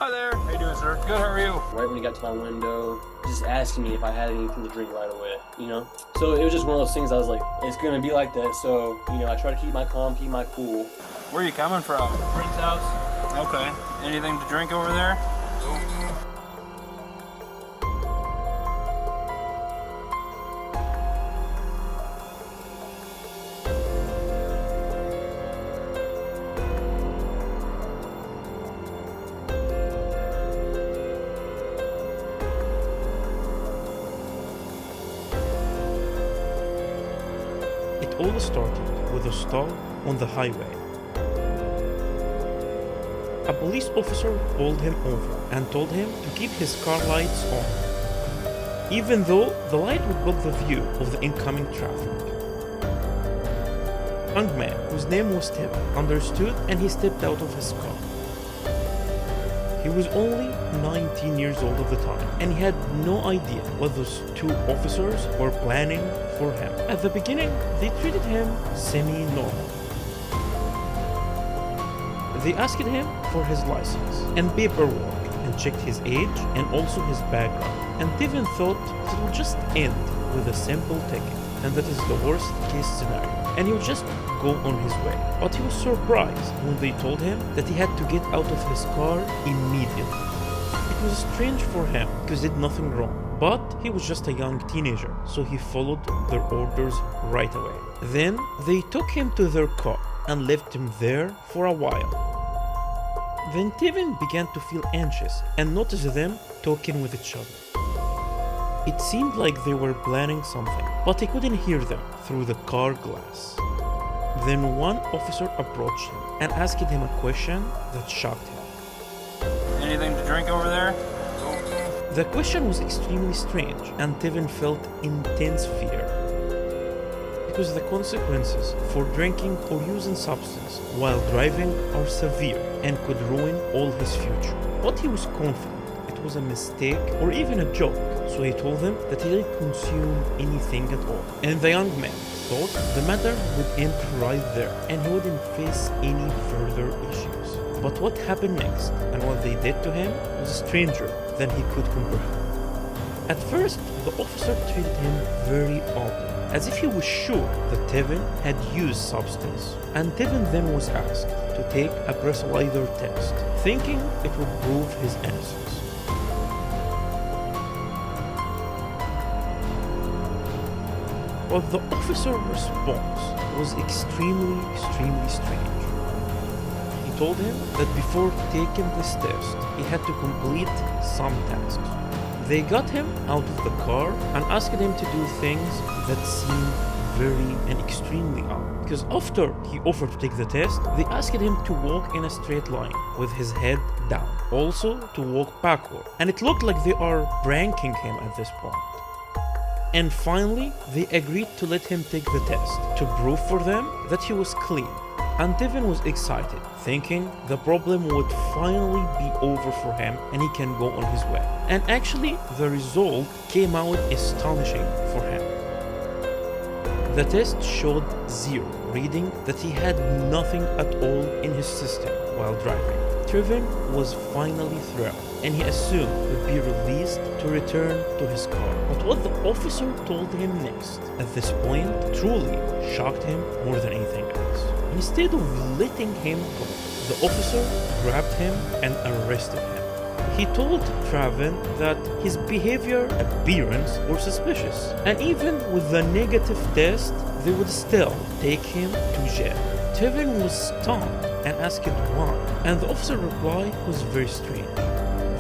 Hi there. How you doing, sir? Good, how are you? Right when he got to my window, just asking me if I had anything to drink right away, you know? So it was just one of those things I was like, it's gonna be like that, so, you know, I try to keep my calm, keep my cool. Where are you coming from? Friend's house. Okay. Anything to drink over there? It all started with a stop on the highway. A police officer pulled him over and told him to keep his car lights on, even though the light would block the view of the incoming traffic. A young man, whose name was Tim, understood and he stepped out of his car. He was only 19 years old at the time, and he had no idea what those two officers were planning for him. At the beginning, they treated him semi-normal. They asked him for his license and paperwork and checked his age and also his background. And Steven thought that it would just end with a simple ticket, and that is the worst case scenario, and he would just go on his way. But he was surprised when they told him that he had to get out of his car immediately. It was strange for him because he did nothing wrong, but he was just a young teenager, so he followed their orders right away. Then they took him to their car and left him there for a while. Then Steven began to feel anxious and noticed them talking with each other. It seemed like they were planning something, but he couldn't hear them through the car glass. Then one officer approached him and asked him a question that shocked him. Anything to drink over there? The question was extremely strange, and Steven felt intense fear, because the consequences for drinking or using substance while driving are severe and could ruin all his future. But he was confident it was a mistake or even a joke, so he told them that he didn't consume anything at all. And the young man thought the matter would end right there and he wouldn't face any further issues. But what happened next and what they did to him was stranger than he could comprehend. At first, the officer treated him very oddly, as if he was sure that Steven had used substance, and Steven then was asked to take a breathalyzer test, thinking it would prove his innocence. But the officer's response was extremely strange. He told him that before taking this test, he had to complete some tasks. They got him out of the car and asked him to do things that seemed very and extremely odd. Because after he offered to take the test, they asked him to walk in a straight line with his head down. Also to walk backward. And it looked like they are pranking him at this point. And finally, they agreed to let him take the test to prove for them that he was clean. And Steven was excited, thinking the problem would finally be over for him and he can go on his way. And actually, the result came out astonishing for him. The test showed 0, reading that he had nothing at all in his system while driving. Steven was finally thrilled, and he assumed would be released to return to his car. But what the officer told him next, at this point, truly shocked him more than anything else. Instead of letting him go, the officer grabbed him and arrested him. He told Steven that his behavior, appearance were suspicious, and even with the negative test, they would still take him to jail. Steven was stunned and asked why, and the officer reply was very strange.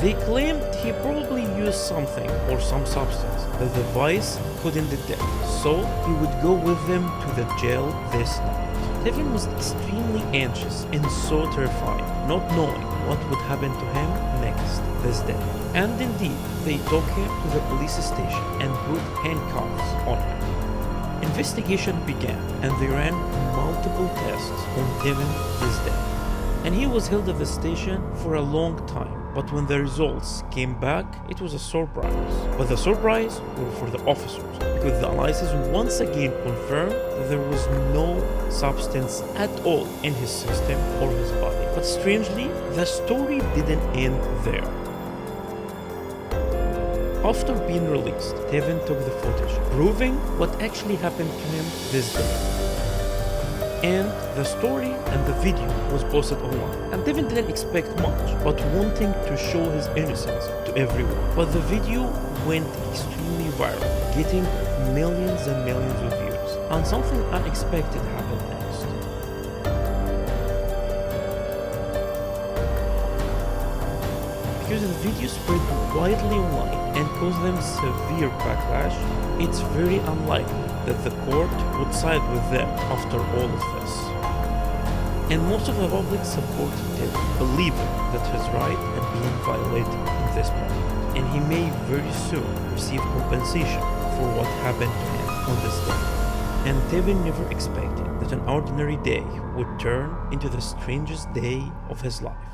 They claimed he probably used something or some substance that the vice couldn't detect, so he would go with them to the jail this night. Steven was extremely anxious and so terrified, not knowing what would happen to him next this day. And indeed, they took him to the police station and put handcuffs on him. Investigation began, and they ran multiple tests on Steven this day. And he was held at the station for a long time. But when the results came back, it was a surprise. But the surprise were for the officers, because the analysis once again confirmed there was no substance at all in his system or his body. But strangely, the story didn't end there. After being released, Tevin took the footage, proving what actually happened to him this day. And the story and the video was posted online. And Tevin didn't expect much, but wanting to show his innocence to everyone. But the video went extremely viral, getting millions and millions of views. And something unexpected happened next. Because the video spread widely online and caused them severe backlash, it's very unlikely that the court would side with them after all of this. And most of the public supported him, believing that his right had been violated in this moment. And he may very soon receive compensation for what happened to him on this day. And Tevin never expected that an ordinary day would turn into the strangest day of his life.